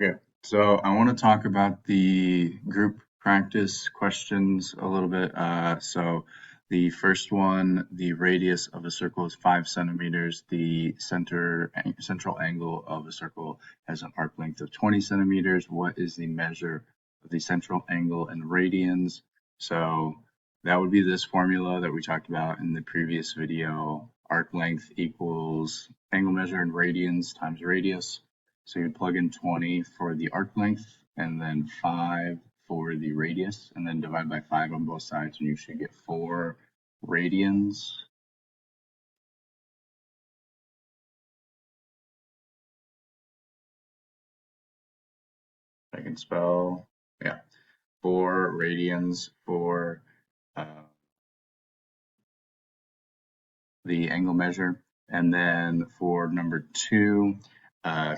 Okay, so I want to talk about the group practice questions a little bit. So the first one, the radius of a circle is 5 centimeters. The central angle of a circle has an arc length of 20 centimeters. What is the measure of the central angle in radians? So that would be this formula that we talked about in the previous video. Arc length equals angle measure in radians times radius. So you'd plug in 20 for the arc length and then 5 for the radius, and then divide by 5 on both sides, and you should get 4 radians. I can spell, yeah, 4 radians for uh, the angle measure. And then for number 2,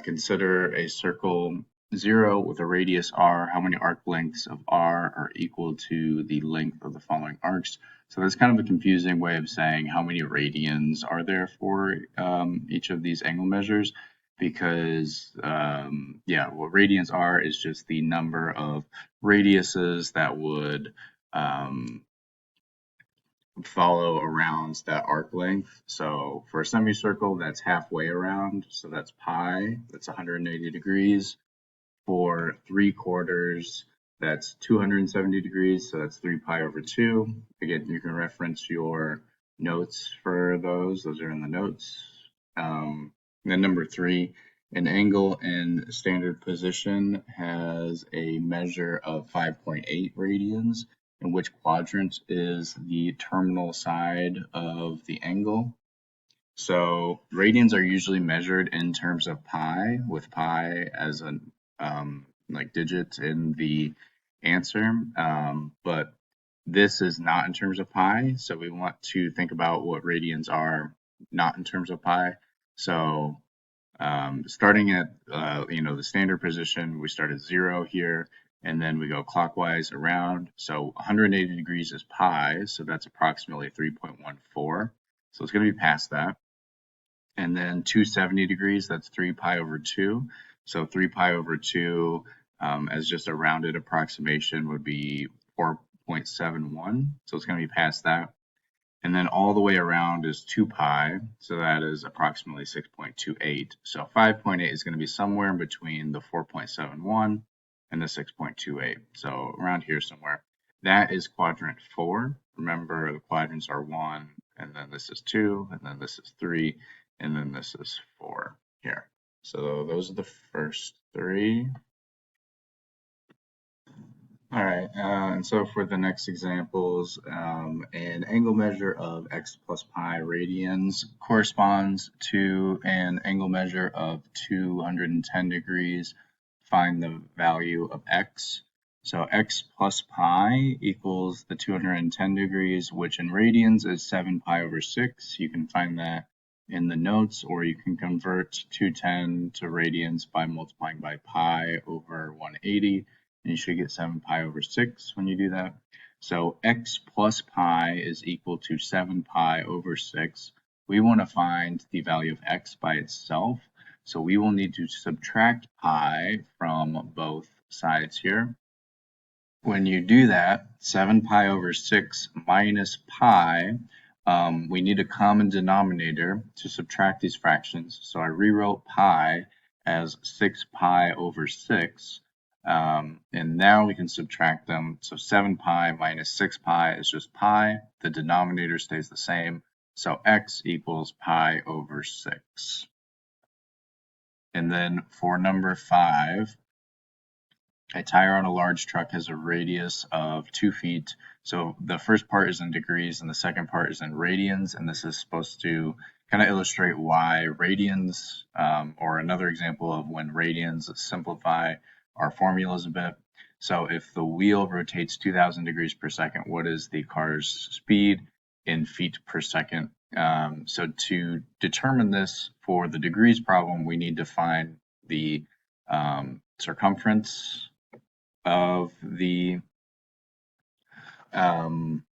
consider a circle 0 with a radius r. How many arc lengths of r are equal to the length of the following arcs? So that's kind of a confusing way of saying how many radians are there for each of these angle measures, because yeah, what radians are is just the number of radiuses that would follow around that arc length. So for a semicircle, that's halfway around. So that's pi, that's 180 degrees. For 3/4, that's 270 degrees. So that's 3 pi over 2. Again, you can reference your notes for those. Those are in the notes. Then number 3, an angle in standard position has a measure of 5.8 radians. In which quadrant is the terminal side of the angle? So radians are usually measured in terms of pi, with pi as a like digit in the answer, but this is not in terms of pi. So we want to think about what radians are not in terms of pi. So starting at the standard position, we start at 0 here, and then we go clockwise around. So 180 degrees is pi, so that's approximately 3.14. So it's going to be past that. And then 270 degrees, that's 3 pi over 2. So 3 pi over 2, as just a rounded approximation, would be 4.71. So it's going to be past that. And then all the way around is 2 pi, so that is approximately 6.28. So 5.8 is going to be somewhere in between the 4.71 and the 6.28. So around here somewhere. That is quadrant 4. Remember, the quadrants are 1, and then this is 2, and then this is 3, and then this is 4 here. So those are the first 3. All right, and so for the next examples, an angle measure of x plus pi radians corresponds to an angle measure of 210 degrees. Find the value of x. So x plus pi equals the 210 degrees, which in radians is 7 pi over 6. You can find that in the notes, or you can convert 210 to radians by multiplying by pi over 180. And you should get 7 pi over 6 when you do that. So x plus pi is equal to 7 pi over 6. We want to find the value of x by itself. So we will need to subtract pi from both sides here. When you do that, 7 pi over 6 minus pi, we need a common denominator to subtract these fractions. So I rewrote pi as 6 pi over 6. And now we can subtract them. So 7 pi minus 6 pi is just pi. The denominator stays the same. So x equals pi over 6. And then for number 5, a tire on a large truck has a radius of 2 feet. So the first part is in degrees and the second part is in radians. And this is supposed to kind of illustrate why radians, or another example of when radians simplify our formulas a bit. So if the wheel rotates 2,000 degrees per second, what is the car's speed in feet per second? So to determine this for the degrees problem, we need to find the circumference of the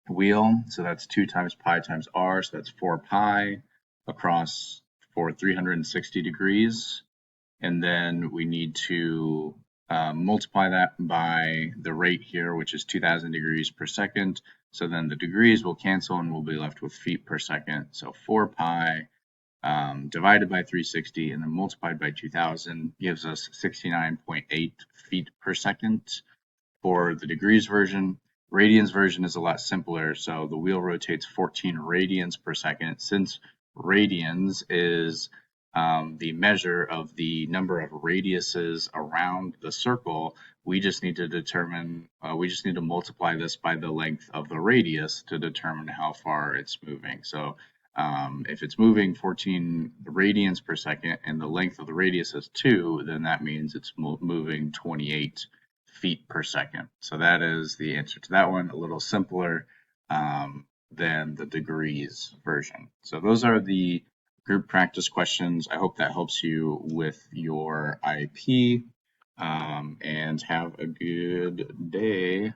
wheel. So that's 2 times pi times r. So that's 4 pi across for 360 degrees. and then we need to multiply that by the rate here, which is 2,000 degrees per second. So then the degrees will cancel and we'll be left with feet per second. So 4 pi divided by 360 and then multiplied by 2,000 gives us 69.8 feet per second for the degrees version. Radians version is a lot simpler, so the wheel rotates 14 radians per second. Since radians is the measure of the number of radiuses around the circle, we just need to multiply this by the length of the radius to determine how far it's moving. So if it's moving 14 radians per second and the length of the radius is 2, then that means it's moving 28 feet per second. So that is the answer to that one, a little simpler than the degrees version. So those are the group practice questions. I hope that helps you with your IP, and have a good day.